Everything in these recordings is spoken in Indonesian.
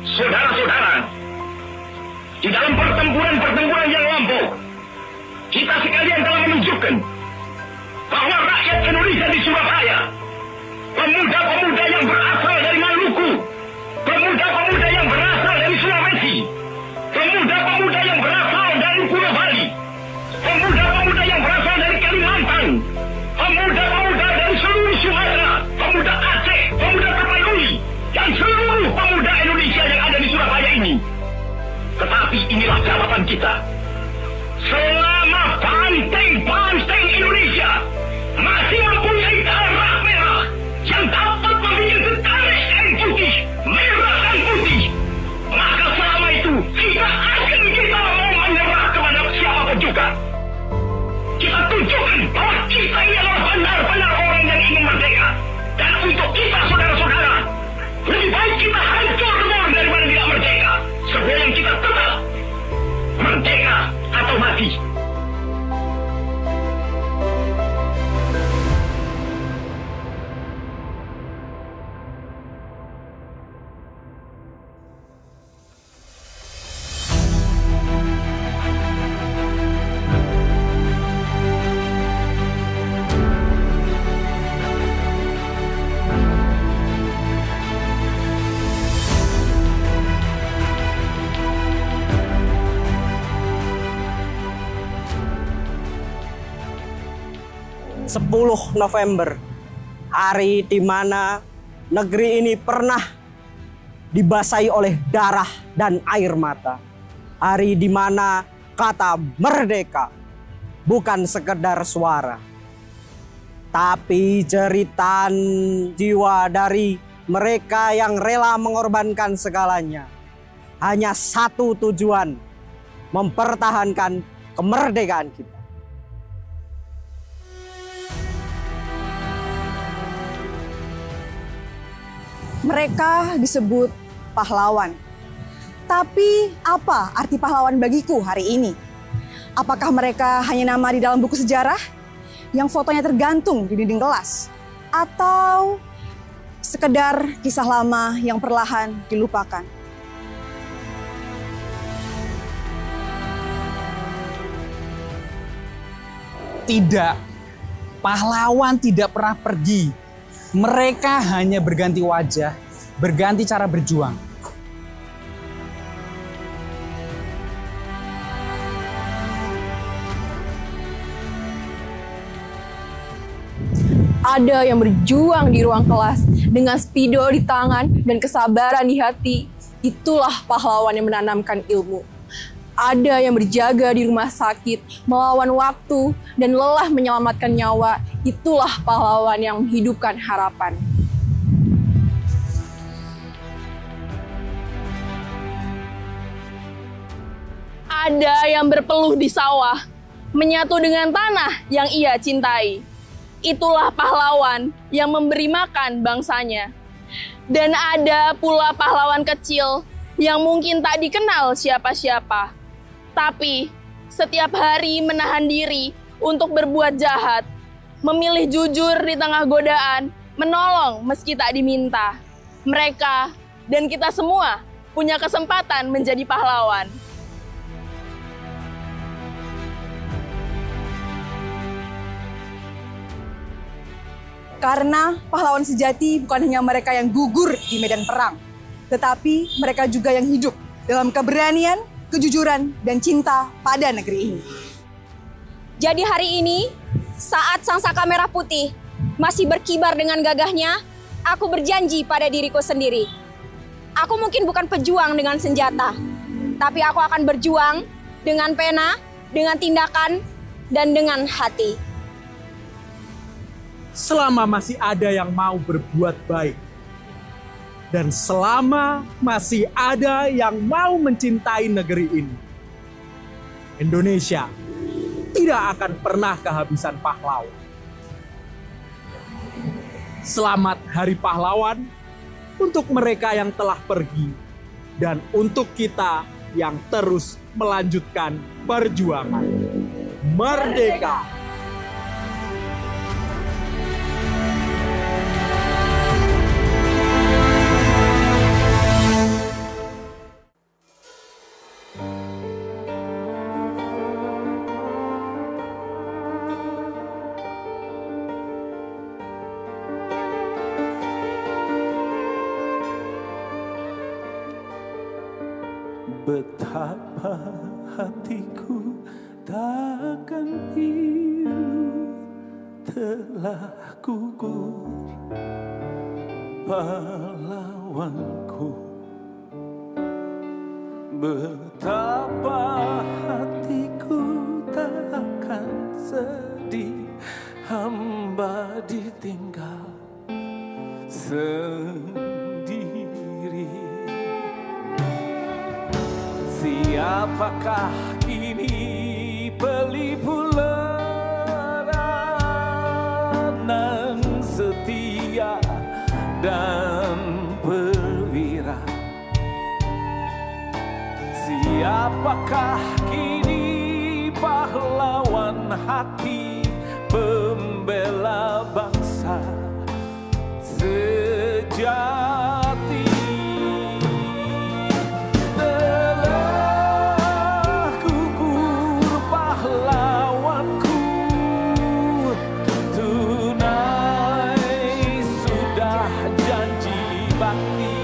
Saudara-saudara, di dalam pertempuran yang lampau, kita sekalian telah menunjukkan bahwa rakyat Indonesia di Surabaya, pemuda-pemuda yang berasal dari Maluku, pemuda-pemuda yang berasal dari Sulawesi, pemuda-pemuda yang berasal dari Pulau Bali, pemuda-pemuda yang berasal dari Kalimantan, pemuda-pemuda dari seluruh Sumatera, pemuda Aceh, pemuda Tapanuli, dan seluruh pemuda Indonesia yang ada di Surabaya ini. Tetapi inilah jawaban kita. Selama banteng-banteng Indonesia masih mempunyai darah merah yang dapat membuat setarik kain putih, merah dan putih, maka selama itu kita mau menyerah kepada siapapun juga. Kita tunjukkan bahwa kita ini adalah benar-benar orang yang ingin merdeka. Dan untuk kita, saudara-saudara, lebih baik kita hancur dulu daripada tidak merdeka. Sebelum kita tetap merdeka atau mati. November, hari di mana negeri ini pernah dibasahi oleh darah dan air mata. Hari di mana kata merdeka bukan sekedar suara, tapi jeritan jiwa dari mereka yang rela mengorbankan segalanya. Hanya satu tujuan, mempertahankan kemerdekaan kita. Mereka disebut pahlawan. Tapi apa arti pahlawan bagiku hari ini? Apakah mereka hanya nama di dalam buku sejarah yang fotonya tergantung di dinding kelas? Atau sekedar kisah lama yang perlahan dilupakan? Tidak, pahlawan tidak pernah pergi. Mereka hanya berganti wajah, berganti cara berjuang. Ada yang berjuang di ruang kelas dengan spidol di tangan dan kesabaran di hati. Itulah pahlawan yang menanamkan ilmu. Ada yang berjaga di rumah sakit, melawan waktu, dan lelah menyelamatkan nyawa. Itulah pahlawan yang menghidupkan harapan. Ada yang berpeluh di sawah, menyatu dengan tanah yang ia cintai. Itulah pahlawan yang memberi makan bangsanya. Dan ada pula pahlawan kecil yang mungkin tak dikenal siapa-siapa, tapi setiap hari menahan diri untuk berbuat jahat, memilih jujur di tengah godaan, menolong meski tak diminta. Mereka dan kita semua punya kesempatan menjadi pahlawan. Karena pahlawan sejati bukan hanya mereka yang gugur di medan perang, tetapi mereka juga yang hidup dalam keberanian, kejujuran, dan cinta pada negeri ini. Jadi hari ini, saat Sang Saka Merah Putih masih berkibar dengan gagahnya, aku berjanji pada diriku sendiri. Aku mungkin bukan pejuang dengan senjata, tapi aku akan berjuang dengan pena, dengan tindakan, dan dengan hati. Selama masih ada yang mau berbuat baik, dan selama masih ada yang mau mencintai negeri ini, Indonesia tidak akan pernah kehabisan pahlawan. Selamat Hari Pahlawan untuk mereka yang telah pergi dan untuk kita yang terus melanjutkan perjuangan. Merdeka! betapa hatiku takkan pilu telah gugur pahlawanku. Betapa hatiku takkan sedih hamba ditinggal sendiri. Siapakah kini pelipur nan setia dan perwira? Siapakah kini pahlawan hati pembela bangsa sejati? Telah gugur pahlawanku, tunai sudah janji bakti.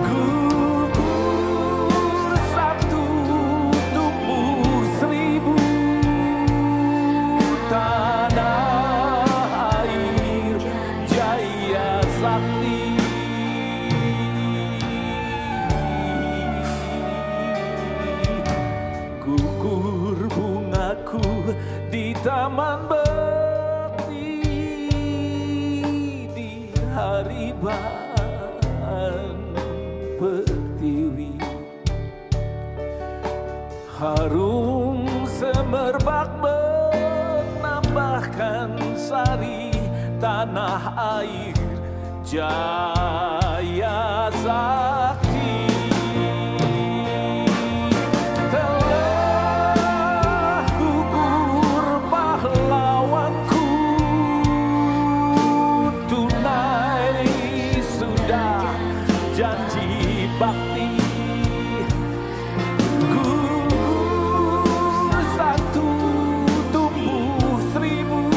Gugur satu, tumbuh seribu, tanah air jaya sakti. Gugur bungaku di taman bekti, di hariban pertiwi. Harum semerbak menambahkan sari tanah air jaya sakti. Telah gugur pahlawanku, tunai sudah janji bakti. Gugur satu, tumbuh seribu,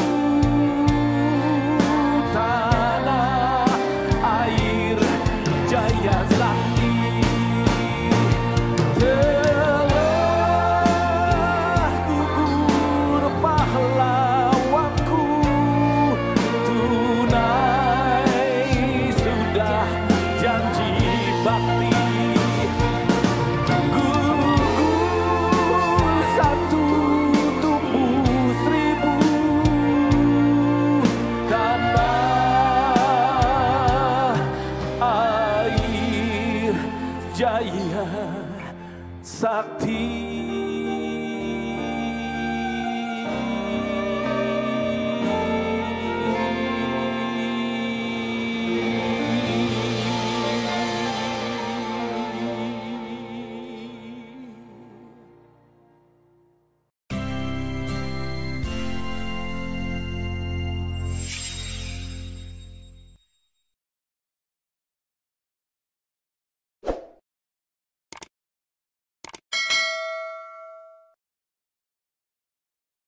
tanah air jaya sakti. Telah gugur pahlawanku, tunai sudah janji bakti. Gugur satu, tumbuh seribu, tanah air jaya sakti.